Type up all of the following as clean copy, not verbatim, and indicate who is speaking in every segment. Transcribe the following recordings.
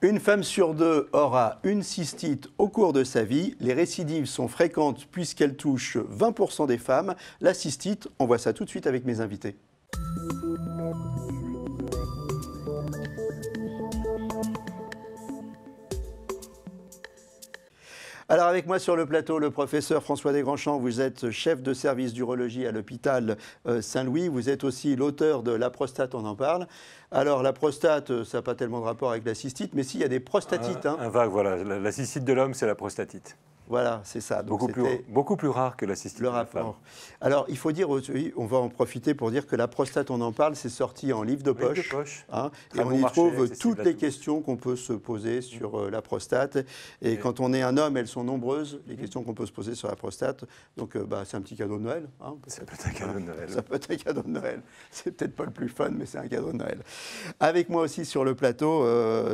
Speaker 1: Une femme sur deux aura une cystite au cours de sa vie. Les récidives sont fréquentes puisqu'elles touchent 20% des femmes. La cystite, on voit ça tout de suite avec mes invités. Alors avec moi sur le plateau, le professeur François Desgrandchamps, vous êtes chef de service d'urologie à l'hôpital Saint-Louis. Vous êtes aussi l'auteur de La prostate, on en parle. Alors la prostate, ça n'a pas tellement de rapport avec la cystite, mais si, il y a des prostatites.
Speaker 2: Un vague, voilà. La cystite de l'homme, c'est la prostatite.
Speaker 1: Voilà, c'est ça. Donc
Speaker 2: beaucoup plus rare que la cystite
Speaker 1: le
Speaker 2: de la femme.
Speaker 1: rapport. Alors, il faut dire, on va en profiter pour dire que La prostate, on en parle, c'est sorti en livre de poche.
Speaker 2: Livre de poche.
Speaker 1: Hein, et on y trouve toutes les questions qu'on peut se poser sur la prostate. Et quand on est un homme, elles sont nombreuses, les questions qu'on peut se poser sur la prostate. Donc, c'est un petit cadeau de Noël. Hein,
Speaker 2: ça peut être un cadeau de Noël.
Speaker 1: Ça peut être un cadeau de Noël. C'est peut-être pas le plus fun, mais c'est un cadeau de Noël. Avec moi aussi sur le plateau,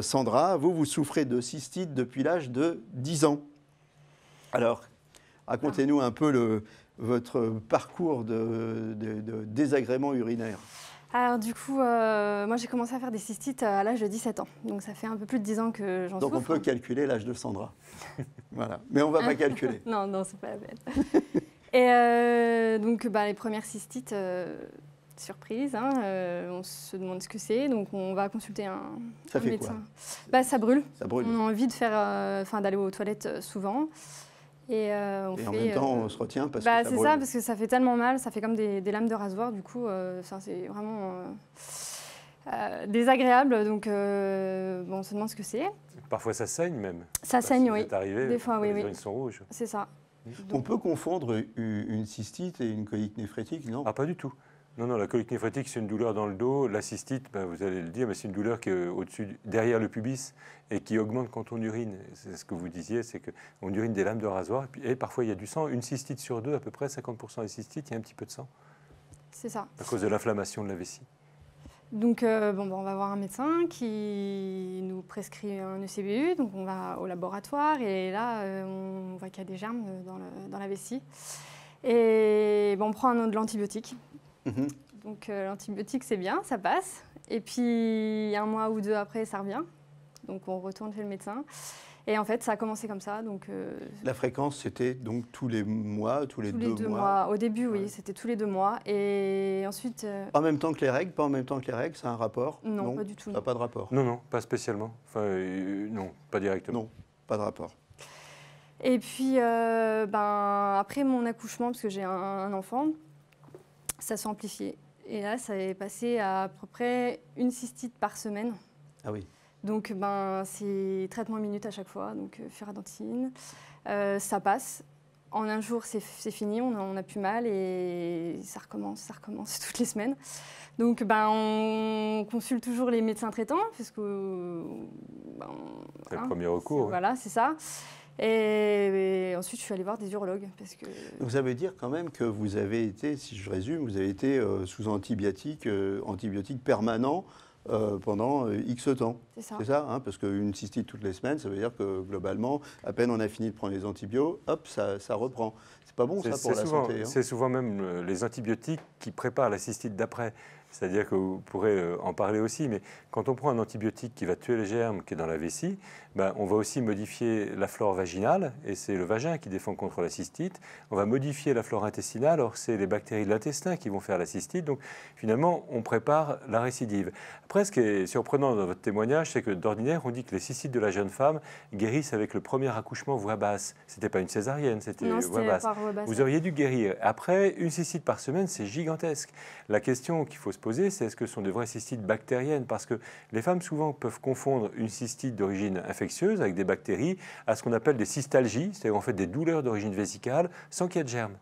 Speaker 1: Sandra, vous souffrez de cystite depuis l'âge de 10 ans. Alors, racontez-nous un peu votre parcours de désagrément urinaire.
Speaker 3: Alors du coup, moi j'ai commencé à faire des cystites à l'âge de 17 ans. Donc ça fait un peu plus de 10 ans que j'en souffre.
Speaker 1: Donc on peut calculer l'âge de Sandra. Voilà. Mais on ne va pas calculer.
Speaker 3: Non, c'est pas la peine. Et donc les premières cystites, surprise, hein, on se demande ce que c'est. Donc on va consulter un médecin. Ça brûle.
Speaker 1: Ça brûle.
Speaker 3: On a envie de d'aller aux toilettes souvent. Et
Speaker 1: en même temps, on se retient parce que ça brûle.
Speaker 3: C'est ça, parce que ça fait tellement mal, ça fait comme des lames de rasoir, du coup, c'est vraiment désagréable, donc on se demande ce que c'est.
Speaker 2: Parfois ça saigne même.
Speaker 3: Ça saigne, oui.
Speaker 2: C'est arrivé,
Speaker 3: des fois, oui.
Speaker 2: Les urines sont rouges.
Speaker 3: C'est ça.
Speaker 1: On peut confondre une cystite et une colique néphrétique, non?
Speaker 2: Ah, pas du tout. Non, la colique néphrétique, c'est une douleur dans le dos. La cystite, vous allez le dire, mais c'est une douleur qui est derrière le pubis et qui augmente quand on urine. C'est ce que vous disiez, c'est qu'on urine des lames de rasoir et parfois il y a du sang. Une cystite sur deux, à peu près 50% des cystites, il y a un petit peu de sang.
Speaker 3: C'est ça.
Speaker 2: À cause de l'inflammation de la vessie.
Speaker 3: Donc, on va voir un médecin qui nous prescrit un ECBU. Donc, on va au laboratoire et là, on voit qu'il y a des germes dans la vessie. Et on prend de l'antibiotique. Donc l'antibiotique c'est bien, ça passe. Et puis un mois ou deux après ça revient. Donc on retourne chez le médecin. Et en fait ça a commencé comme ça. Donc,
Speaker 1: la fréquence c'était donc tous les mois, tous les deux mois.
Speaker 3: Au début oui, c'était tous les 2 mois. Et ensuite...
Speaker 1: En même temps que les règles, pas en même temps que les règles, ça a un rapport?
Speaker 3: Non, pas du tout.
Speaker 1: Ça n'a pas de rapport?
Speaker 2: Non, pas spécialement. Enfin, non, pas directement.
Speaker 1: Non, pas de rapport.
Speaker 3: Et puis après mon accouchement, parce que j'ai un enfant, ça s'est amplifié. Et là, ça est passé à peu près une cystite par semaine.
Speaker 1: Ah oui.
Speaker 3: Donc, c'est traitement minute à chaque fois, donc furadentine. Ça passe. En un jour, c'est fini, on n'a plus mal et ça recommence toutes les semaines. Donc, on consulte toujours les médecins traitants, parce que...
Speaker 2: c'est le premier recours.
Speaker 3: Voilà, c'est ça. Et ensuite, je suis allée voir des urologues. Parce que...
Speaker 1: Donc, ça veut dire quand même que vous avez été, si je résume, vous avez été sous antibiotiques permanents pendant X temps.
Speaker 3: C'est ça.
Speaker 1: C'est ça, hein, parce qu'une cystite toutes les semaines, ça veut dire que globalement, à peine on a fini de prendre les antibiotiques, hop, ça reprend. C'est pas bon ça pour la santé. Hein.
Speaker 2: C'est souvent même les antibiotiques qui préparent la cystite d'après. C'est-à-dire que vous pourrez en parler aussi, mais quand on prend un antibiotique qui va tuer les germes qui est dans la vessie, on va aussi modifier la flore vaginale, et c'est le vagin qui défend contre la cystite. On va modifier la flore intestinale, or c'est les bactéries de l'intestin qui vont faire la cystite. Donc finalement, on prépare la récidive. Après, ce qui est surprenant dans votre témoignage, c'est que d'ordinaire, on dit que les cystites de la jeune femme guérissent avec le premier accouchement voix basse. Ce n'était pas une césarienne, c'était voix basse. Vous auriez dû guérir. Après, une cystite par semaine, c'est gigantesque. La question qu'il faut se poser, c'est est-ce que ce sont de vraies cystites bactériennes? Parce que les femmes souvent peuvent confondre une cystite d'origine infectieuse avec des bactéries à ce qu'on appelle des cystalgies, c'est-à-dire en fait des douleurs d'origine vésicale sans qu'il y ait de germes.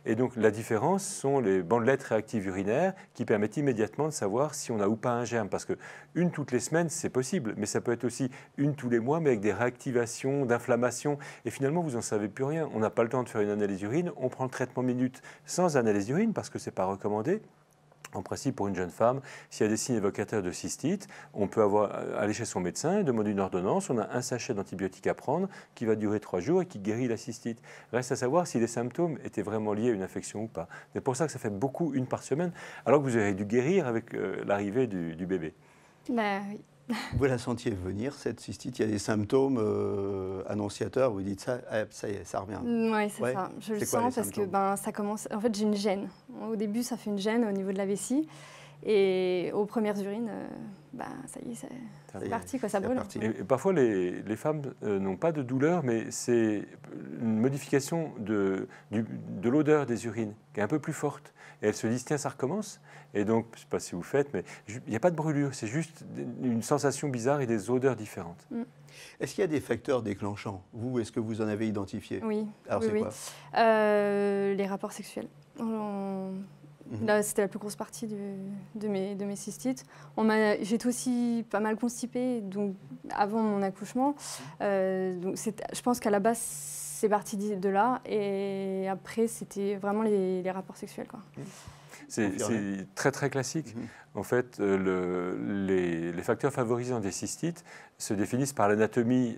Speaker 2: Et donc la différence sont les bandelettes réactives urinaires qui permettent immédiatement de savoir si on a ou pas un germe. Parce qu'une toutes les semaines, c'est possible, mais ça peut être aussi une tous les mois, mais avec des réactivations, d'inflammation. Et finalement, vous n'en savez plus rien. On n'a pas le temps de faire une analyse urine, on prend le traitement minute sans analyse urine parce que ce n'est pas recommandé. En principe, pour une jeune femme, s'il y a des signes évocateurs de cystite, on peut aller chez son médecin, demander une ordonnance, on a un sachet d'antibiotiques à prendre qui va durer 3 jours et qui guérit la cystite. Reste à savoir si les symptômes étaient vraiment liés à une infection ou pas. C'est pour ça que ça fait beaucoup, une par semaine, alors que vous auriez dû guérir avec l'arrivée du bébé.
Speaker 3: Oui.
Speaker 1: Vous la sentiez venir, cette cystite? Il y a des symptômes annonciateurs, vous dites ça, ah, ça y est, ça revient.
Speaker 3: Oui, c'est
Speaker 1: Ouais.
Speaker 3: ça. Je le
Speaker 1: C'est quoi,
Speaker 3: sens
Speaker 1: les
Speaker 3: parce que
Speaker 1: symptômes?
Speaker 3: ça commence. En fait, j'ai une gêne. Au début, ça fait une gêne au niveau de la vessie. Et aux premières urines, ça y est,
Speaker 1: Ça y
Speaker 3: c'est
Speaker 1: est,
Speaker 3: parti, quoi, ça
Speaker 1: c'est
Speaker 3: brûle.
Speaker 1: reparti.
Speaker 2: Et parfois, les femmes n'ont pas de douleur, mais c'est une modification de l'odeur des urines qui est un peu plus forte. Et elles se disent, tiens, ça recommence. Et donc, je ne sais pas si vous faites, mais il n'y a pas de brûlure, c'est juste une sensation bizarre et des odeurs différentes.
Speaker 1: Est-ce qu'il y a des facteurs déclenchants? Vous, est-ce que vous en avez identifié?
Speaker 3: Oui,
Speaker 1: Alors,
Speaker 3: oui,
Speaker 1: c'est
Speaker 3: oui.
Speaker 1: quoi?
Speaker 3: Les rapports sexuels. Là, c'était la plus grosse partie de mes cystites. J'étais aussi pas mal constipée donc, avant mon accouchement. Donc je pense qu'à la base, c'est parti de là. Et après, c'était vraiment les rapports sexuels, quoi.
Speaker 2: C'est très très classique. En fait, les facteurs favorisants des cystites se définissent par l'anatomie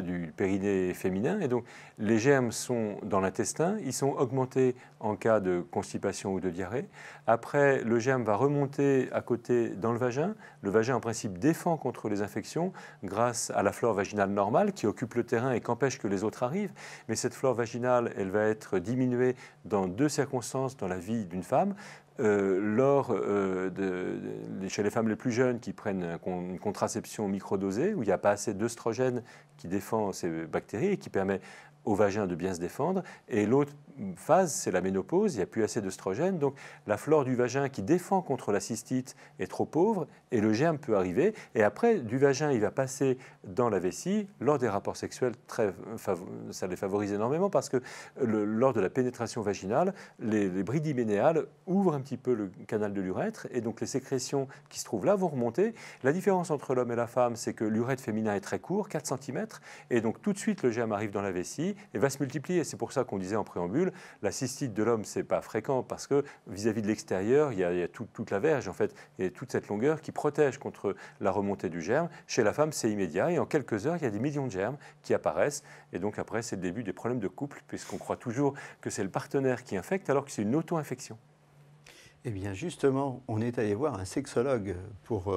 Speaker 2: du périnée féminin. Et donc, les germes sont dans l'intestin, ils sont augmentés en cas de constipation ou de diarrhée. Après, le germe va remonter à côté dans le vagin. Le vagin, en principe, défend contre les infections grâce à la flore vaginale normale qui occupe le terrain et qu'empêche que les autres arrivent. Mais cette flore vaginale, elle va être diminuée dans deux circonstances dans la vie d'une femme. Chez les femmes les plus jeunes qui prennent une contraception microdosée, où il n'y a pas assez d'œstrogène qui défend ces bactéries et qui permet au vagin de bien se défendre. Et l'autre phase, c'est la ménopause, il n'y a plus assez d'œstrogène. Donc la flore du vagin qui défend contre la cystite est trop pauvre et le germe peut arriver. Et après, du vagin, il va passer dans la vessie. Lors des rapports sexuels, ça les favorise énormément parce que lors de la pénétration vaginale, les brides hyménéales ouvrent un petit peu le canal de l'urètre et donc les sécrétions qui se trouvent là vont remonter. La différence entre l'homme et la femme, c'est que l'urètre féminin est très court, 4 cm, et donc tout de suite le germe arrive dans la vessie et va se multiplier. C'est pour ça qu'on disait en préambule, la cystite de l'homme, c'est pas fréquent parce que vis-à-vis de l'extérieur, il y a toute la verge, en fait, et toute cette longueur qui protège contre la remontée du germe. Chez la femme, c'est immédiat et en quelques heures, il y a des millions de germes qui apparaissent. Et donc après, c'est le début des problèmes de couple puisqu'on croit toujours que c'est le partenaire qui infecte alors que c'est une auto-infection.
Speaker 1: Eh bien, justement, on est allé voir un sexologue pour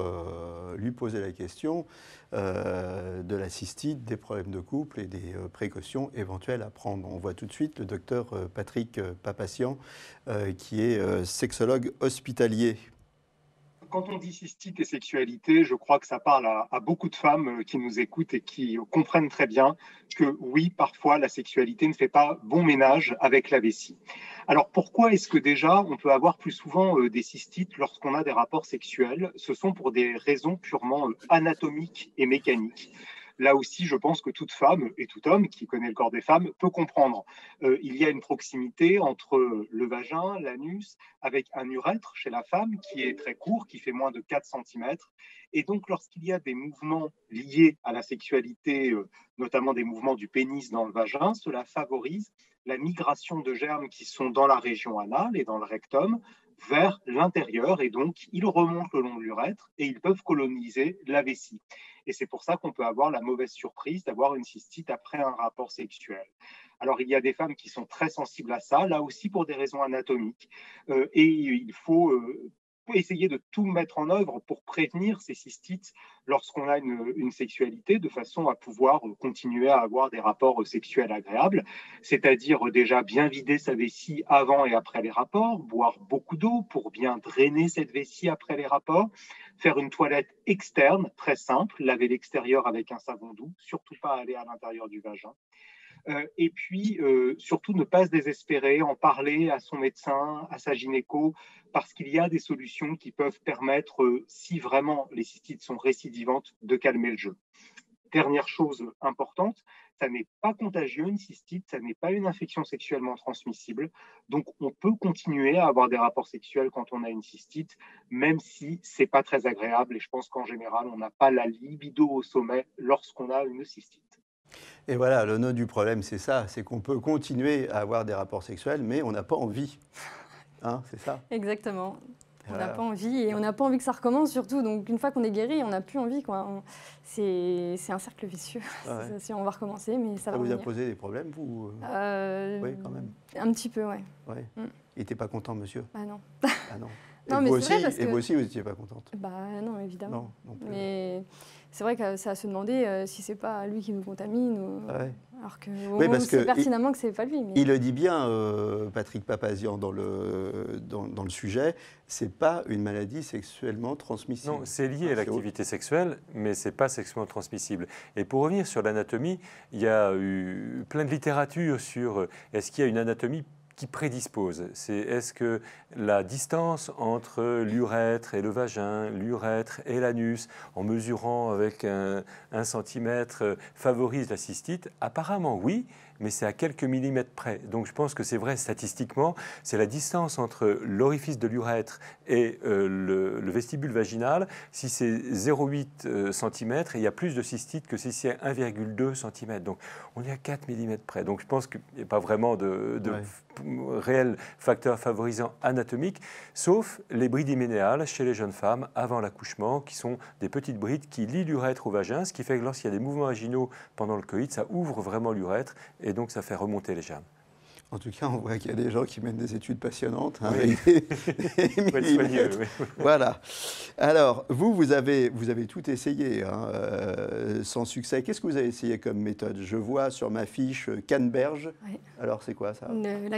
Speaker 1: lui poser la question de la cystite, des problèmes de couple et des précautions éventuelles à prendre. On voit tout de suite le docteur Patrick Papassian, qui est sexologue hospitalier.
Speaker 4: Quand on dit cystite et sexualité, je crois que ça parle à beaucoup de femmes qui nous écoutent et qui comprennent très bien que oui, parfois la sexualité ne fait pas bon ménage avec la vessie. Alors pourquoi est-ce que déjà on peut avoir plus souvent des cystites lorsqu'on a des rapports sexuels? Ce sont pour des raisons purement anatomiques et mécaniques. Là aussi, je pense que toute femme et tout homme qui connaît le corps des femmes peut comprendre. Il y a une proximité entre le vagin, l'anus, avec un urètre chez la femme qui est très court, qui fait moins de 4 cm. Et donc, lorsqu'il y a des mouvements liés à la sexualité, notamment des mouvements du pénis dans le vagin, cela favorise la migration de germes qui sont dans la région anale et dans le rectum vers l'intérieur. Et donc, ils remontent le long de l'urètre et ils peuvent coloniser la vessie. Et c'est pour ça qu'on peut avoir la mauvaise surprise d'avoir une cystite après un rapport sexuel. Alors, il y a des femmes qui sont très sensibles à ça, là aussi pour des raisons anatomiques. Et il faut essayer de tout mettre en œuvre pour prévenir ces cystites lorsqu'on a une sexualité, de façon à pouvoir continuer à avoir des rapports sexuels agréables, c'est-à-dire déjà bien vider sa vessie avant et après les rapports, boire beaucoup d'eau pour bien drainer cette vessie après les rapports, faire une toilette externe, très simple, laver l'extérieur avec un savon doux, surtout pas aller à l'intérieur du vagin. Et puis, surtout, ne pas se désespérer, en parler à son médecin, à sa gynéco, parce qu'il y a des solutions qui peuvent permettre, si vraiment les cystites sont récidivantes, de calmer le jeu. Dernière chose importante, ça n'est pas contagieux, une cystite, ça n'est pas une infection sexuellement transmissible. Donc, on peut continuer à avoir des rapports sexuels quand on a une cystite, même si ce n'est pas très agréable. Et je pense qu'en général, on n'a pas la libido au sommet lorsqu'on a une cystite.
Speaker 1: Et voilà, le nœud du problème, c'est ça, c'est qu'on peut continuer à avoir des rapports sexuels, mais on n'a pas envie. Hein, c'est ça?
Speaker 3: Exactement. On n'a
Speaker 1: Voilà.
Speaker 3: pas envie et on n'a pas envie que ça recommence surtout. Donc une fois qu'on est guéri, on n'a plus envie, quoi. C'est un cercle vicieux.
Speaker 1: Ouais.
Speaker 3: Si on va recommencer, mais ça va
Speaker 1: Ça vous a
Speaker 3: revenir.
Speaker 1: posé des problèmes, vous? Oui, quand même.
Speaker 3: Un petit peu, ouais.
Speaker 1: Ouais.
Speaker 3: Mm.
Speaker 1: Il n'était pas content, monsieur?
Speaker 3: Ah non.
Speaker 1: Ah non.
Speaker 3: Non, mais c'est vrai parce
Speaker 1: et
Speaker 3: que-
Speaker 1: vous aussi, vous n'étiez pas contente.
Speaker 3: Bah non, évidemment.
Speaker 1: Non, non plus.
Speaker 3: Mais c'est vrai que c'est à se demander si c'est pas lui qui nous contamine.
Speaker 1: Ouais.
Speaker 3: Alors que
Speaker 1: Oui,
Speaker 3: on
Speaker 1: parce
Speaker 3: sait
Speaker 1: que
Speaker 3: pertinemment que c'est pas lui. Mais...
Speaker 1: Il le dit bien, Patrick Papazian, dans le sujet, c'est pas une maladie sexuellement transmissible.
Speaker 2: Non, c'est lié à l'activité sexuelle, mais ce n'est pas sexuellement transmissible. Et pour revenir sur l'anatomie, il y a eu plein de littérature sur est-ce qu'il y a une anatomie qui prédispose. Est-ce que la distance entre l'urètre et le vagin, l'urètre et l'anus, en mesurant avec 1 centimètre, favorise la cystite? Apparemment oui, mais c'est à quelques millimètres près. Donc je pense que c'est vrai statistiquement, c'est la distance entre l'orifice de l'urètre et le vestibule vaginal. Si c'est 0,8 cm, il y a plus de cystite que si c'est 1,2 cm. Donc on est à 4 millimètres près. Donc je pense qu'il n'y a pas vraiment de réel facteur favorisant anatomique, sauf les brides hyménéales chez les jeunes femmes avant l'accouchement, qui sont des petites brides qui lient l'urètre au vagin, ce qui fait que lorsqu'il y a des mouvements vaginaux pendant le coït, ça ouvre vraiment l'urètre et donc ça fait remonter les germes.
Speaker 1: En tout cas, on voit qu'il y a des gens qui mènent des études passionnantes. Hein,
Speaker 2: Oui.
Speaker 1: avec des millimètres.
Speaker 2: Oui.
Speaker 1: Voilà. Alors, vous avez tout essayé, hein, sans succès. Qu'est-ce que vous avez essayé comme méthode? Je vois sur ma fiche canneberge.
Speaker 3: Oui.
Speaker 1: Alors, c'est quoi ça?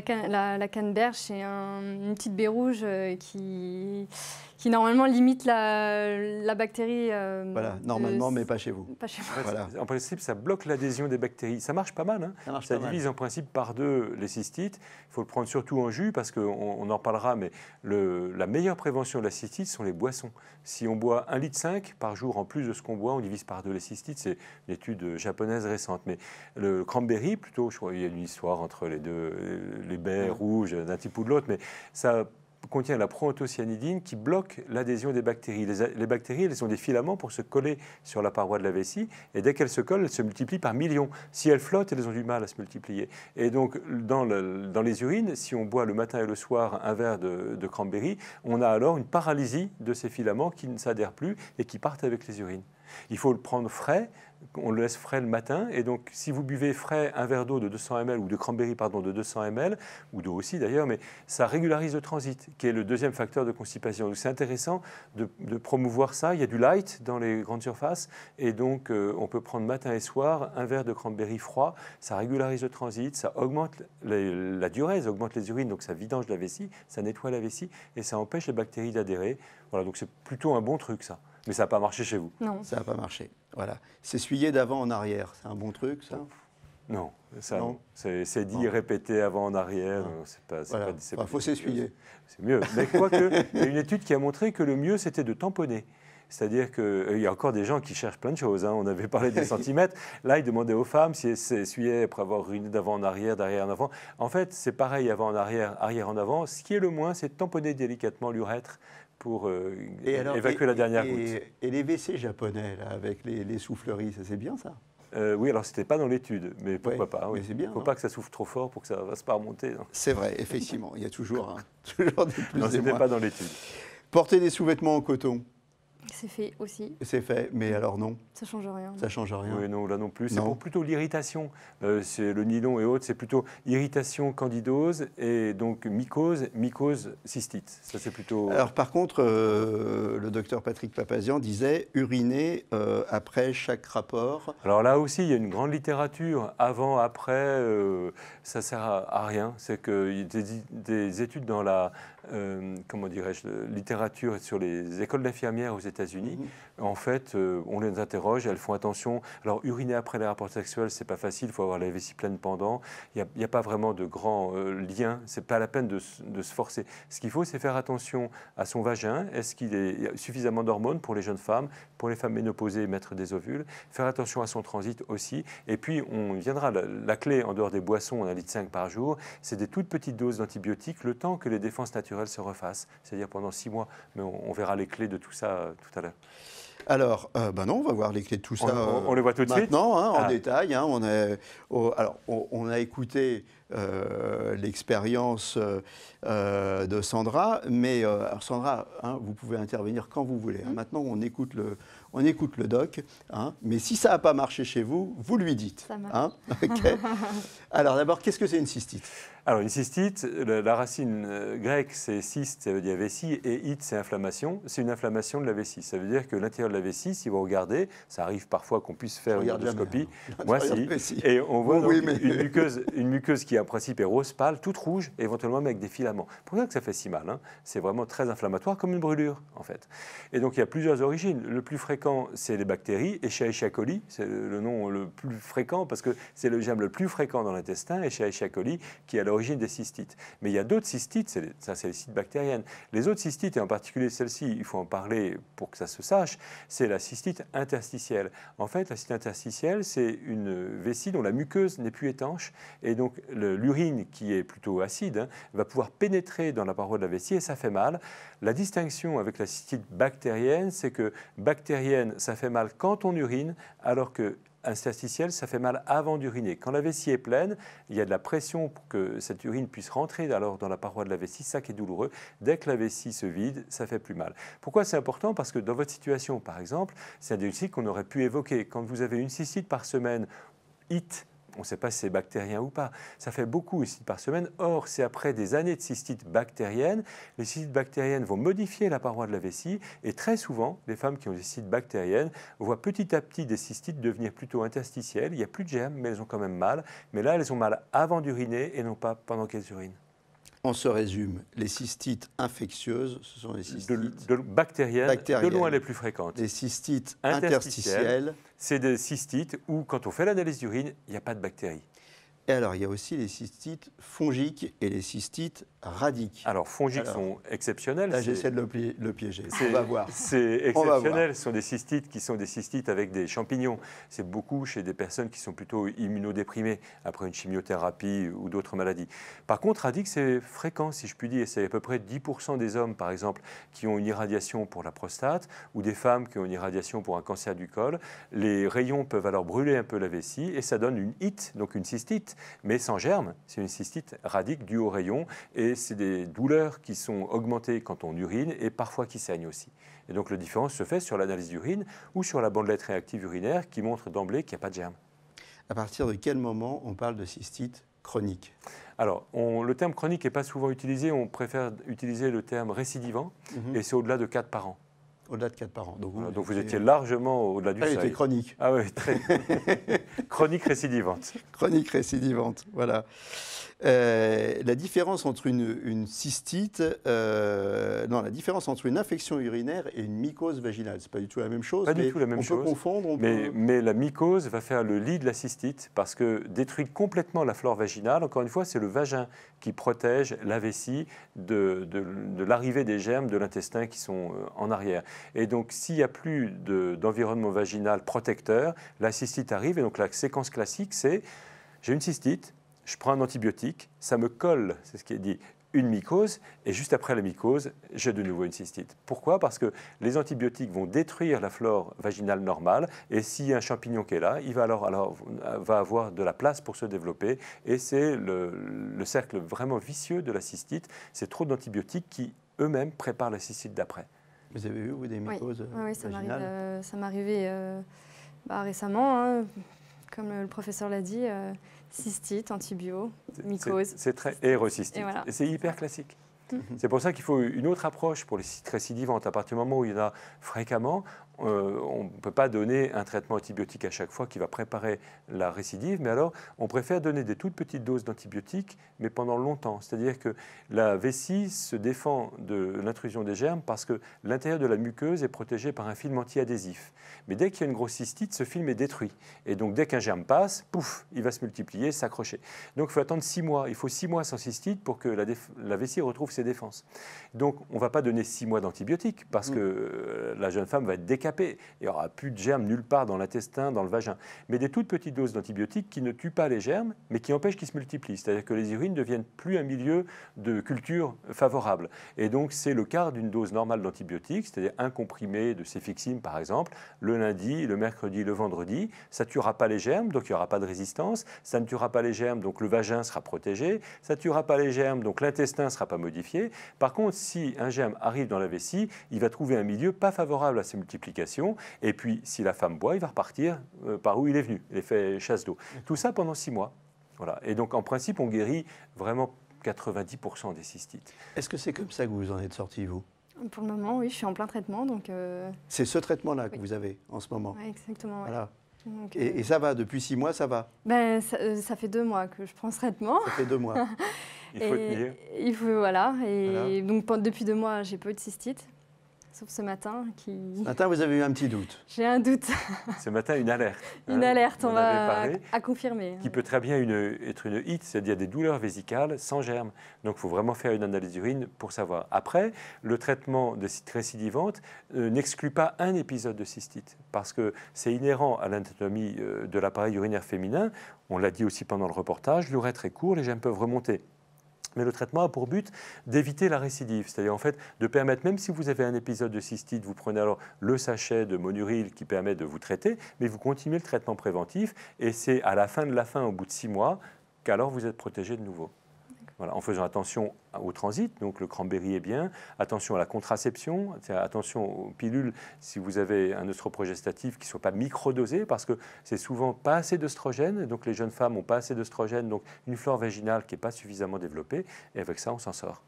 Speaker 3: La canneberge, c'est une petite baie rouge qui normalement limite la bactérie.
Speaker 1: Voilà, normalement, mais pas chez vous.
Speaker 3: Pas chez moi.
Speaker 1: Voilà.
Speaker 2: En principe, ça bloque l'adhésion des bactéries. Ça marche pas mal. Hein.
Speaker 1: Ça marche
Speaker 2: Ça
Speaker 1: pas mal.
Speaker 2: divise en principe par 2 les cystites. Il faut le prendre surtout en jus parce qu'on en parlera, mais la meilleure prévention de la cystite sont les boissons. Si on boit 1,5 litre par jour en plus de ce qu'on boit, on divise par 2 les cystites. C'est une étude japonaise récente. Mais le cranberry, plutôt, je crois qu'il y a une histoire entre les deux, les baies rouges d'un type ou de l'autre, mais ça contient la proanthocyanidine qui bloque l'adhésion des bactéries. Les bactéries, elles ont des filaments pour se coller sur la paroi de la vessie, et dès qu'elles se collent, elles se multiplient par millions. Si elles flottent, elles ont du mal à se multiplier. Et donc, dans les urines, si on boit le matin et le soir un verre de cranberry, on a alors une paralysie de ces filaments qui ne s'adhèrent plus et qui partent avec les urines. Il faut le prendre frais, on le laisse frais le matin, et donc si vous buvez frais un verre d'eau de 200 ml, ou de cranberry, pardon, de 200 ml, ou d'eau aussi d'ailleurs, mais ça régularise le transit, qui est le deuxième facteur de constipation. Donc c'est intéressant de promouvoir ça. Il y a du light dans les grandes surfaces, et donc on peut prendre matin et soir un verre de cranberry froid, ça régularise le transit, ça augmente la diurèse, ça augmente les urines, donc ça vidange la vessie, ça nettoie la vessie, et ça empêche les bactéries d'adhérer. Voilà, donc c'est plutôt un bon truc ça. Mais ça n'a pas marché chez vous.
Speaker 3: Non.
Speaker 1: Ça n'a pas marché. Voilà. S'essuyer d'avant en arrière, c'est un bon truc, ça?
Speaker 2: Non, ça,
Speaker 1: Non.
Speaker 2: c'est dit et répété avant en arrière.
Speaker 1: Voilà. Il faut s'essuyer.
Speaker 2: C'est mieux. Mais quoique, il y a une étude qui a montré que le mieux, c'était de tamponner. C'est-à-dire qu'il y a encore des gens qui cherchent plein de choses. Hein. On avait parlé des centimètres. Là, ils demandaient aux femmes si elles s'essuyaient après avoir uriné d'avant en arrière, d'arrière en avant. En fait, c'est pareil avant en arrière, arrière en avant. Ce qui est le moins, c'est de tamponner délicatement l'urètre pour évacuer la dernière goutte.
Speaker 1: Et les WC japonais, là, avec les souffleries, ça c'est bien ça?
Speaker 2: Oui, alors c'était pas dans l'étude, mais pourquoi pas. Oui.
Speaker 1: Mais c'est bien.
Speaker 2: Il ne faut pas que ça souffle trop fort pour que ça ne va pas remonter.
Speaker 1: C'est vrai, effectivement. Il y a toujours des plus
Speaker 2: Non,
Speaker 1: et
Speaker 2: c'était
Speaker 1: moins.
Speaker 2: pas dans l'étude.
Speaker 1: Porter des sous-vêtements en coton,
Speaker 3: C'est fait aussi.
Speaker 1: c'est fait, mais alors non,
Speaker 3: Ça change rien.
Speaker 1: ça change rien.
Speaker 2: Oui, non, là non plus. C'est
Speaker 1: Non.
Speaker 2: pour plutôt l'irritation. C'est le nylon et autres, c'est plutôt irritation, candidose et donc mycose, cystite. Ça, c'est plutôt.
Speaker 1: Alors par contre, le docteur Patrick Papazian disait uriner après chaque rapport.
Speaker 2: Alors là aussi, il y a une grande littérature. Avant, après, ça sert à rien. C'est qu'il y a des études dans la comment dirais-je, littérature sur les écoles d'infirmières aux États-Unis. En fait, on les interroge, elles font attention. Alors, uriner après les rapports sexuels, c'est pas facile. Il faut avoir la vessie pleine pendant. Il n'y a pas vraiment de grand lien. C'est pas la peine de se forcer. Ce qu'il faut, c'est faire attention à son vagin. Est-ce qu'il y a suffisamment d'hormones pour les jeunes femmes, pour les femmes ménopausées, mettre des ovules. Faire attention à son transit aussi. Et puis, on viendra. La clé, en dehors des boissons, 1,5 litre par jour, c'est des toutes petites doses d'antibiotiques, le temps que les défenses naturelles se refassent, c'est-à-dire pendant 6 mois. Mais on verra les clés de tout ça tout à l'heure.
Speaker 1: Alors, non, on va voir les clés de tout ça.
Speaker 2: On les voit tout de suite
Speaker 1: maintenant, en
Speaker 2: Ah.
Speaker 1: détail. Hein, on a écouté l'expérience de Sandra, mais alors Sandra, hein, vous pouvez intervenir quand vous voulez. Hein. Maintenant, on écoute on écoute le doc, hein, mais si ça n'a pas marché chez vous, vous lui dites.
Speaker 3: Ça marche.
Speaker 1: Hein, okay. Alors d'abord, qu'est-ce que c'est une cystite?
Speaker 2: Alors une cystite, la racine grecque c'est cyste, ça veut dire vessie, et it c'est inflammation. C'est une inflammation de la vessie. Ça veut dire que l'intérieur de la vessie, si vous regardez, ça arrive parfois qu'on puisse faire une endoscopie. Moi si. Et on voit donc une muqueuse qui en principe est rose pâle, toute rouge, et éventuellement avec des filaments. Pour ça que ça fait si mal. Hein. C'est vraiment très inflammatoire, comme une brûlure en fait. Et donc il y a plusieurs origines. Le plus fréquent, c'est les bactéries. Escherichia coli, c'est le nom le plus fréquent parce que c'est le germe le plus fréquent dans l'intestin, Escherichia coli, qui est à l'origine des cystites. Mais il y a d'autres cystites, ça c'est les cystites bactériennes. Les autres cystites, et en particulier celle-ci, il faut en parler pour que ça se sache, c'est la cystite interstitielle. En fait, la cystite interstitielle, c'est une vessie dont la muqueuse n'est plus étanche, et donc l'urine, qui est plutôt acide, hein, va pouvoir pénétrer dans la paroi de la vessie, et ça fait mal. La distinction avec la cystite bactérienne, c'est que bactérienne, ça fait mal quand on urine, alors que interstitielle, ça fait mal avant d'uriner. Quand la vessie est pleine, il y a de la pression pour que cette urine puisse rentrer alors dans la paroi de la vessie, ça qui est douloureux. Dès que la vessie se vide, ça fait plus mal. Pourquoi c'est important? Parce que dans votre situation, par exemple, c'est un diagnostic qu'on aurait pu évoquer. Quand vous avez une cystite par semaine, IT, on ne sait pas si c'est bactérien ou pas. Ça fait beaucoup de cystites par semaine. Or, c'est après des années de cystite bactérienne. Les cystites bactériennes vont modifier la paroi de la vessie. Et très souvent, les femmes qui ont des cystites bactériennes voient petit à petit des cystites devenir plutôt interstitielles. Il n'y a plus de germes, mais elles ont quand même mal. Mais là, elles ont mal avant d'uriner et non pas pendant qu'elles urinent.
Speaker 1: On se résume, les cystites infectieuses, ce sont les cystites
Speaker 2: bactériennes, de loin les plus fréquentes.
Speaker 1: Les cystites interstitielles,
Speaker 2: c'est des cystites où, quand on fait l'analyse d'urine, il n'y a pas de bactéries.
Speaker 1: Et alors, il y a aussi les cystites fongiques et les cystites radiques.
Speaker 2: Alors, fongiques sont exceptionnels.
Speaker 1: Là, j'essaie de le piéger. On va voir.
Speaker 2: C'est exceptionnel. Ce sont des cystites qui sont des cystites avec des champignons. C'est beaucoup chez des personnes qui sont plutôt immunodéprimées après une chimiothérapie ou d'autres maladies. Par contre, radiques, c'est fréquent, si je puis dire. C'est à peu près 10% des hommes, par exemple, qui ont une irradiation pour la prostate ou des femmes qui ont une irradiation pour un cancer du col. Les rayons peuvent alors brûler un peu la vessie et ça donne une IT, donc une cystite. Mais sans germe, c'est une cystite radique due aux rayons et c'est des douleurs qui sont augmentées quand on urine et parfois qui saignent aussi. Et donc la différence se fait sur l'analyse d'urine ou sur la bandelette réactive urinaire qui montre d'emblée qu'il n'y a pas de germe.
Speaker 1: À partir de quel moment on parle de cystite chronique?
Speaker 2: Alors, le terme chronique n'est pas souvent utilisé, on préfère utiliser le terme récidivant et c'est au-delà de 4 par an.
Speaker 1: Au-delà de 4 par an. Donc
Speaker 2: vous étiez largement au-delà du seuil.
Speaker 1: Elle était chronique.
Speaker 2: Ah oui, très chronique récidivante.
Speaker 1: Chronique récidivante, voilà. La différence entre une cystite, la différence entre une infection urinaire et une mycose vaginale, c'est pas du tout la même chose.
Speaker 2: Pas du tout la même chose.
Speaker 1: On peut confondre.
Speaker 2: Mais la mycose va faire le lit de la cystite parce que détruit complètement la flore vaginale. Encore une fois, c'est le vagin qui protège la vessie de l'arrivée des germes de l'intestin qui sont en arrière. Et donc, s'il n'y a plus d'environnement vaginal protecteur, la cystite arrive. Et donc, la séquence classique, c'est j'ai une cystite, je prends un antibiotique, ça me colle, c'est ce qui est dit, une mycose, et juste après la mycose, j'ai de nouveau une cystite. Pourquoi? Parce que les antibiotiques vont détruire la flore vaginale normale, et s'il y a un champignon qui est là, il va va avoir de la place pour se développer, et c'est le cercle vraiment vicieux de la cystite. C'est trop d'antibiotiques qui, eux-mêmes, préparent la cystite d'après.
Speaker 1: Vous avez eu, vous, des mycoses vaginales?
Speaker 3: Ça m'est arrivé récemment, hein, comme le professeur l'a dit, cystite, antibio, mycose.
Speaker 2: C'est très érocystite. Et c'est hyper classique. C'est pour ça qu'il faut une autre approche pour les cystites récidivantes. À partir du moment où il y en a fréquemment, on ne peut pas donner un traitement antibiotique à chaque fois qui va préparer la récidive, mais alors on préfère donner des toutes petites doses d'antibiotiques, mais pendant longtemps. C'est-à-dire que la vessie se défend de l'intrusion des germes parce que l'intérieur de la muqueuse est protégé par un film anti-adhésif. Mais dès qu'il y a une grosse cystite, ce film est détruit. Et donc dès qu'un germe passe, pouf, il va se multiplier, s'accrocher. Donc il faut attendre 6 mois. Il faut 6 mois sans cystite pour que la vessie retrouve ses défenses. Donc on ne va pas donner 6 mois d'antibiotiques parce que la jeune femme va être décapée. Il n'y aura plus de germes nulle part dans l'intestin, dans le vagin. Mais des toutes petites doses d'antibiotiques qui ne tuent pas les germes, mais qui empêchent qu'ils se multiplient. C'est-à-dire que les urines ne deviennent plus un milieu de culture favorable. Et donc c'est le quart d'une dose normale d'antibiotiques, c'est-à-dire un comprimé de céfixime par exemple, le lundi, le mercredi, le vendredi. Ça ne tuera pas les germes, donc il n'y aura pas de résistance. Ça ne tuera pas les germes, donc le vagin sera protégé. Ça ne tuera pas les germes, donc l'intestin ne sera pas modifié. Par contre, si un germe arrive dans la vessie, il va trouver un milieu pas favorable à ses multiplications. lubrification. Et puis, si la femme boit, il va repartir par où il est venu, l'effet chasse d'eau. Tout ça pendant 6 mois. Voilà. Et donc, en principe, on guérit vraiment 90% des cystites.
Speaker 1: Est-ce que c'est comme ça que vous en êtes sorti, vous?
Speaker 3: Pour le moment, oui, je suis en plein traitement. Donc,
Speaker 1: C'est ce traitement-là que
Speaker 3: oui.
Speaker 1: vous avez en ce moment?
Speaker 3: ouais, exactement. Ouais.
Speaker 1: Voilà.
Speaker 3: Donc,
Speaker 1: Et ça va, depuis 6 mois, ça va?
Speaker 3: ben, ça fait 2 mois que je prends ce traitement.
Speaker 1: Ça fait 2 mois.
Speaker 2: Il faut tenir.
Speaker 3: Il faut, voilà. Et
Speaker 1: Voilà.
Speaker 3: donc, depuis 2 mois, j'ai pas eu de cystite. Sauf ce matin
Speaker 1: Ce matin, vous avez eu un petit doute.
Speaker 3: J'ai un doute,
Speaker 2: Ce matin, une alerte.
Speaker 3: une alerte, on
Speaker 2: en avait
Speaker 3: va
Speaker 2: parlé,
Speaker 3: à confirmer.
Speaker 2: qui peut très bien être une HIT, c'est-à-dire des douleurs vésicales sans germe. Donc il faut vraiment faire une analyse d'urine pour savoir. Après, le traitement de cystite récidivante n'exclut pas un épisode de cystite, parce que c'est inhérent à l'anatomie de l'appareil urinaire féminin. On l'a dit aussi pendant le reportage, l'urètre est court, les germes peuvent remonter. Mais le traitement a pour but d'éviter la récidive, c'est-à-dire en fait de permettre, même si vous avez un épisode de cystite, vous prenez alors le sachet de Monuril qui permet de vous traiter, mais vous continuez le traitement préventif et c'est à la fin, au bout de 6 mois, qu'alors vous êtes protégé de nouveau. Voilà, en faisant attention au transit, donc le cranberry est bien, attention à la contraception, attention aux pilules si vous avez un œstroprogestatif qui ne soit pas microdosé, parce que c'est souvent pas assez d'œstrogène, donc les jeunes femmes n'ont pas assez d'œstrogène, donc une flore vaginale qui n'est pas suffisamment développée, et avec ça on s'en sort.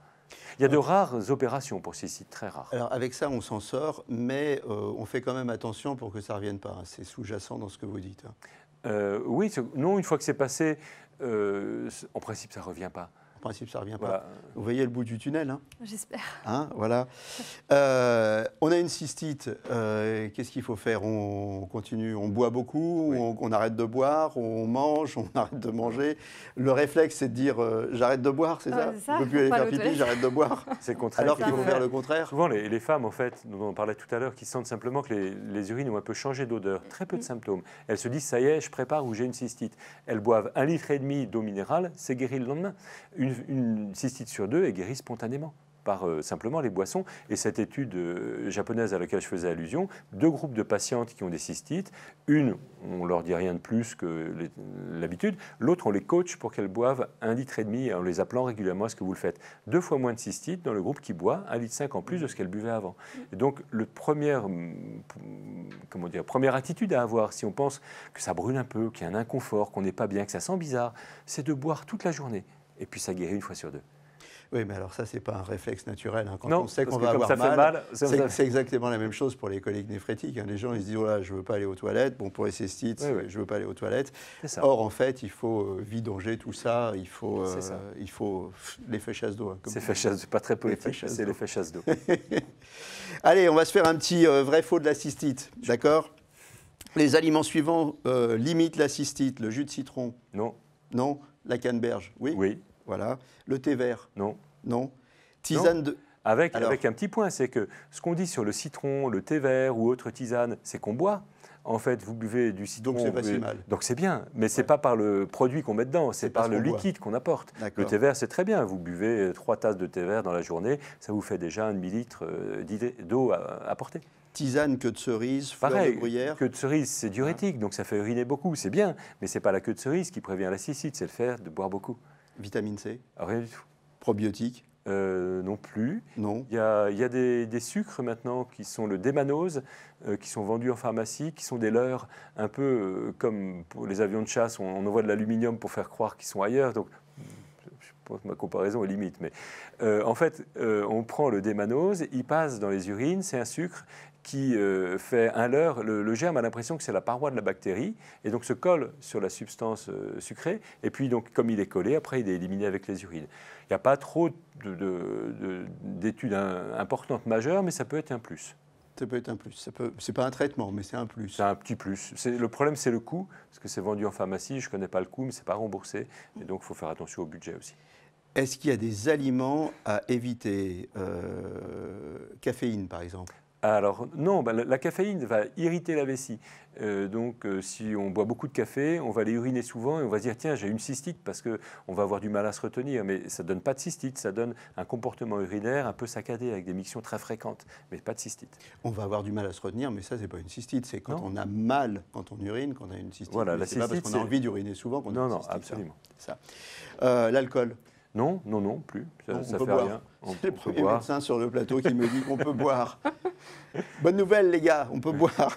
Speaker 2: Il y a de rares opérations pour cystite, très rares.
Speaker 1: Alors avec ça, on s'en sort, mais on fait quand même attention pour que ça ne revienne pas. C'est sous-jacent dans ce que vous dites.
Speaker 2: Oui, non, une fois que c'est passé, en principe ça ne revient pas.
Speaker 1: En principe, ça ne revient
Speaker 2: Voilà.
Speaker 1: pas. Vous voyez le bout du tunnel, hein?
Speaker 3: J'espère.
Speaker 1: Hein, voilà. On a une cystite. Qu'est-ce qu'il faut faire? On continue, on boit beaucoup,
Speaker 2: Oui.
Speaker 1: on arrête de boire, on mange, on arrête de manger. Le réflexe, c'est de dire j'arrête de boire, c'est ça?
Speaker 3: C'est ça,
Speaker 1: Je ne peux plus
Speaker 3: faut
Speaker 1: aller
Speaker 3: pas
Speaker 1: faire
Speaker 3: aller aux
Speaker 1: pipi,
Speaker 3: toilettes.
Speaker 1: j'arrête de boire.
Speaker 2: C'est le contraire.
Speaker 1: Alors
Speaker 2: qu'il
Speaker 1: qu'il faut
Speaker 2: faut
Speaker 1: faire
Speaker 2: faire.
Speaker 1: le contraire.
Speaker 2: Souvent, les femmes, en fait, dont on parlait tout à l'heure, qui sentent simplement que les urines ont un peu changé d'odeur, très peu de symptômes. Elles se disent, ça y est, je prépare ou j'ai une cystite. Elles boivent 1,5 litre d'eau minérale, c'est guéri le lendemain. Une cystite sur 2 est guérie spontanément par simplement les boissons. Et cette étude japonaise à laquelle je faisais allusion, 2 groupes de patientes qui ont des cystites. Une, on leur dit rien de plus que l'habitude. L'autre, on les coach pour qu'elles boivent 1,5 litre en les appelant régulièrement. Est-ce que vous le faites? 2 fois moins de cystites dans le groupe qui boit 1,5 litre en plus de ce qu'elle buvait avant. Et donc, première attitude à avoir, si on pense que ça brûle un peu, qu'il y a un inconfort, qu'on n'est pas bien, que ça sent bizarre, c'est de boire toute la journée. Et puis ça guérit 1 fois sur 2.
Speaker 1: Oui, mais alors ça, c'est pas un réflexe naturel. Hein. Quand
Speaker 2: Non,
Speaker 1: on sait qu'on
Speaker 2: parce que
Speaker 1: va
Speaker 2: comme
Speaker 1: avoir
Speaker 2: ça fait mal,
Speaker 1: c'est exactement la même chose pour les coliques néphrétiques. Hein. Les gens, ils se disent, oh là, je ne veux pas aller aux toilettes. Bon, pour les cystites,
Speaker 2: Oui, oui.
Speaker 1: je ne veux pas aller aux toilettes.
Speaker 2: C'est ça.
Speaker 1: Or, en fait, il faut vidanger tout ça. Il faut l'effet chasse d'eau. Hein, comme
Speaker 2: C'est
Speaker 1: vous
Speaker 2: fait
Speaker 1: dites.
Speaker 2: chasse, pas très
Speaker 1: L'effet
Speaker 2: politique,
Speaker 1: chasse
Speaker 2: c'est
Speaker 1: d'eau.
Speaker 2: l'effet chasse d'eau.
Speaker 1: Allez, on va se faire un petit vrai-faux de la cystite. D'accord? Les aliments suivants limitent la cystite. Le jus de citron?
Speaker 2: Non,
Speaker 1: Non. La canneberge? Oui.
Speaker 2: oui,
Speaker 1: Voilà. Le thé vert?
Speaker 2: non.
Speaker 1: Non. Tisane de...
Speaker 2: Avec
Speaker 1: Alors.
Speaker 2: un petit point, c'est que ce qu'on dit sur le citron, le thé vert ou autre tisane, c'est qu'on boit. En fait, vous buvez du citron.
Speaker 1: Donc c'est pas
Speaker 2: vous
Speaker 1: si
Speaker 2: buvez-
Speaker 1: mal.
Speaker 2: Donc c'est bien, mais c'est pas par le produit qu'on met dedans, c'est
Speaker 1: pas
Speaker 2: par
Speaker 1: ce
Speaker 2: le
Speaker 1: qu'on boit.
Speaker 2: liquide qu'on apporte.
Speaker 1: D'accord.
Speaker 2: Le thé vert, c'est très bien. Vous buvez 3 tasses de thé vert dans la journée, ça vous fait déjà 1 millilitre d'eau à apporter.
Speaker 1: Tisane, queue de cerise, fleur de
Speaker 2: Pareil,
Speaker 1: bruyère.
Speaker 2: queue de cerise, c'est diurétique, donc ça fait uriner beaucoup, c'est bien, mais c'est pas la queue de cerise qui prévient la cystite, c'est le fait de boire beaucoup.
Speaker 1: Vitamine C.
Speaker 2: Rien du tout.
Speaker 1: Probiotiques.
Speaker 2: Non plus.
Speaker 1: Non.
Speaker 2: Il y a des sucres maintenant qui sont le démanose, qui sont vendus en pharmacie, qui sont des leurres, un peu comme pour les avions de chasse, on envoie de l'aluminium pour faire croire qu'ils sont ailleurs. Donc, je pense que ma comparaison est limite. Mais en fait, on prend le démanose, il passe dans les urines, c'est un sucre qui fait un leurre. Le germe a l'impression que c'est la paroi de la bactérie et donc se colle sur la substance sucrée. Et puis, donc, comme il est collé, après, il est éliminé avec les urines. Il n'y a pas trop d'études importantes majeures, mais ça peut être un plus.
Speaker 1: Ça peut être un plus. C'est pas un traitement, mais c'est un plus.
Speaker 2: C'est un petit plus. Le problème, c'est le coût, parce que c'est vendu en pharmacie. Je ne connais pas le coût, mais ce n'est pas remboursé. Et donc, il faut faire attention au budget aussi.
Speaker 1: Est-ce qu'il y a des aliments à éviter? Caféine, par exemple.
Speaker 2: Alors non, la caféine va irriter la vessie. Si on boit beaucoup de café, on va aller uriner souvent et on va se dire tiens, j'ai une cystite parce qu'on va avoir du mal à se retenir. Mais ça ne donne pas de cystite, ça donne un comportement urinaire un peu saccadé avec des mictions très fréquentes, mais pas de cystite.
Speaker 1: On va avoir du mal à se retenir, mais ça, c'est pas une cystite. C'est quand
Speaker 2: Non.
Speaker 1: on a mal, quand on urine, qu'on a une cystite.
Speaker 2: Voilà,
Speaker 1: Mais
Speaker 2: la
Speaker 1: c'est pas parce
Speaker 2: cystite,
Speaker 1: qu'on a
Speaker 2: c'est-
Speaker 1: envie d'uriner souvent qu'on a
Speaker 2: Non,
Speaker 1: une
Speaker 2: non,
Speaker 1: cystite.
Speaker 2: absolument.
Speaker 1: Ça. L'alcool.
Speaker 2: Non, non, non, plus.
Speaker 1: Non,
Speaker 2: Ça
Speaker 1: on peut
Speaker 2: fait
Speaker 1: boire.
Speaker 2: rien.
Speaker 1: C'est le
Speaker 2: peut
Speaker 1: premier
Speaker 2: boire.
Speaker 1: médecin sur le plateau qui me dit qu'on peut boire. Bonne nouvelle, les gars, on peut boire.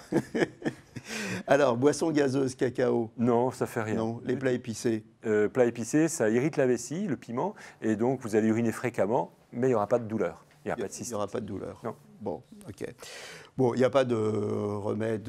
Speaker 1: Alors, boisson gazeuse, cacao.
Speaker 2: Non, ça fait rien.
Speaker 1: Non, les plats épicés.
Speaker 2: Plat épicé, ça irrite la vessie, le piment, et donc vous allez uriner fréquemment, mais il n'y aura pas de douleur. Il n'y aura pas de
Speaker 1: Il
Speaker 2: cystite.
Speaker 1: n'y aura pas de douleur.
Speaker 2: Non.
Speaker 1: Bon, ok. Bon, il n'y a pas de remède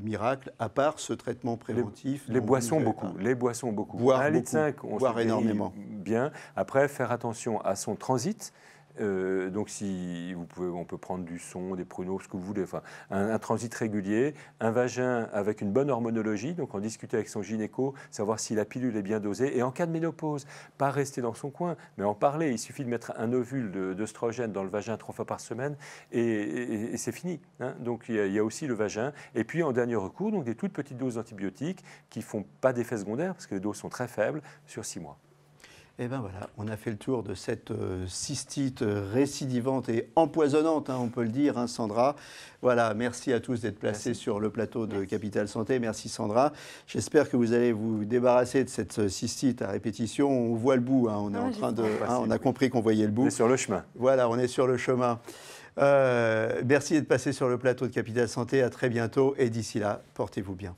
Speaker 1: miracle, à part ce traitement préventif.
Speaker 2: Les
Speaker 1: dont
Speaker 2: boissons,
Speaker 1: vous avez
Speaker 2: beaucoup.
Speaker 1: parlé.
Speaker 2: Les boissons, beaucoup.
Speaker 1: Boire
Speaker 2: 1,5
Speaker 1: beaucoup.
Speaker 2: litre, on
Speaker 1: Boire
Speaker 2: se guérit
Speaker 1: énormément.
Speaker 2: bien. Après, faire attention à son transit. Donc, si vous pouvez, on peut prendre du son, des pruneaux, ce que vous voulez. Enfin, un transit régulier, un vagin avec une bonne hormonologie. Donc, en discuter avec son gynéco, savoir si la pilule est bien dosée. Et en cas de ménopause, pas rester dans son coin, mais en parler. Il suffit de mettre un ovule d'œstrogène dans le vagin 3 fois par semaine et c'est fini. Hein. Donc, il y a aussi le vagin. Et puis, en dernier recours, donc des toutes petites doses d'antibiotiques qui ne font pas d'effet secondaire parce que les doses sont très faibles sur 6 mois.
Speaker 1: Et bien voilà, on a fait le tour de cette cystite récidivante et empoisonnante, hein, on peut le dire, hein, Sandra. Voilà, merci à tous d'être placés sur le plateau de Capital Santé. Merci Sandra. J'espère que vous allez vous débarrasser de cette cystite à répétition. On voit le bout, hein, on est en train de, hein, on a compris qu'on voyait le bout.
Speaker 2: On est sur le chemin.
Speaker 1: Voilà, on est sur le chemin. Merci d'être passé sur le plateau de Capital Santé. À très bientôt et d'ici là, portez-vous bien.